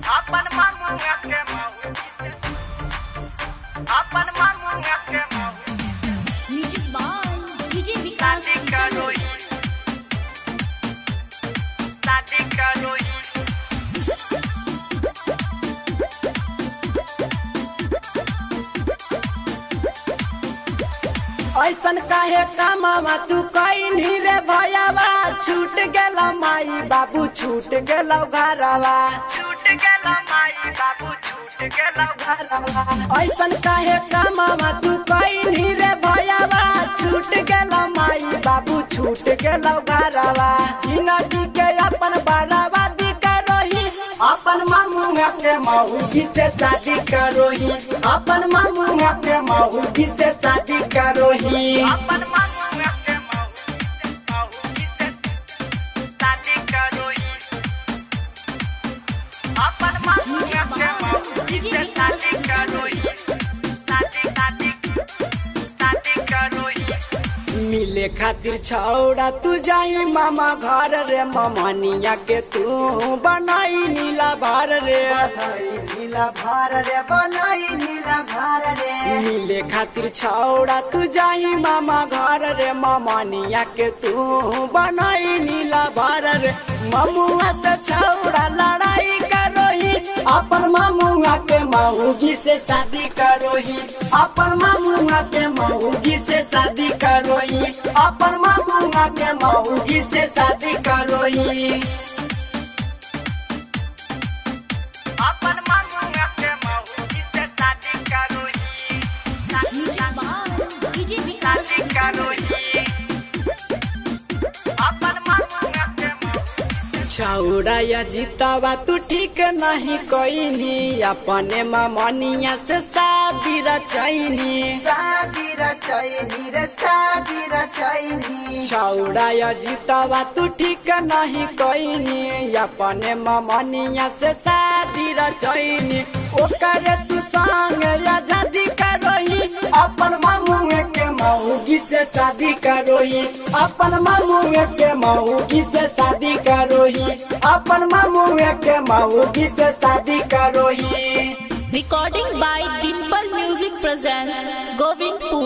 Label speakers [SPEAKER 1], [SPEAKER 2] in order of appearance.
[SPEAKER 1] अपन मामुआ के महू से अपन मामुआ के महू
[SPEAKER 2] म्यूजिक बाय डीजे विकास
[SPEAKER 1] शादी करोई शादी करोई
[SPEAKER 3] ऐसन काहे कामवा तू कहीं रे भैयावा छूट गेल माई बाबू छूट गेल घरवा
[SPEAKER 1] छूट गेला माई बाबू छूट गेला
[SPEAKER 3] घरवा ऐसन काहे कामवा तू कहीं रे भैयावा छूट गेल माई बाबू छूट गेल घरवा जिंदगी के अपन बर्बादी करोही अपन मामुआ के मौगी से शादी करोही अपन मामुआ के मौगी से शादी करोही
[SPEAKER 1] अपन मामुआ के महू से शादी करोई अपन मामुआ के महू से शादी करोई शादी शादी शादी करोई
[SPEAKER 3] मिले खातिर छौड़ा तू जाई मामा घर रे ममनिया के तू बनाई नीला भार रे
[SPEAKER 4] नीला भार रे बनाई नीला भार रे
[SPEAKER 3] मिले खातिर छौड़ा तू जाई मामा घर रे ममनिया के तू बनाई नीला भार रे ममुआ से छौड़ा लड़ाई करोही अपन मामुआ के मऊगी से शादी करोही अपन मामुआ के मऊगी से शादी करोही अपन मामुआ के मऊगी से शादी करोही
[SPEAKER 1] अपन मामुआ के महू से शादी करोई
[SPEAKER 2] म्यूजिक बाय डीजे विकास
[SPEAKER 1] शादी करोई अपन मामुआ के महू
[SPEAKER 3] छौड़ा या जीतावा तू ठीक नहीं कोईनी अपने ममनिया से शादी रचैनी
[SPEAKER 4] शादी रचैनी रे शादी रचैनी
[SPEAKER 3] छौड़ा या जीतावा तू ठीक नहीं कोईनी अपने ममनिया से शादी रचैनी ओकर तू संग आजादी करोही अपन मामुए के मऊगी से शादी करोही अपन मामुए के मऊगी से शादी करोही अपन मामुए के मऊगी से शादी करोही
[SPEAKER 2] recording by Dimple music present Govindpur.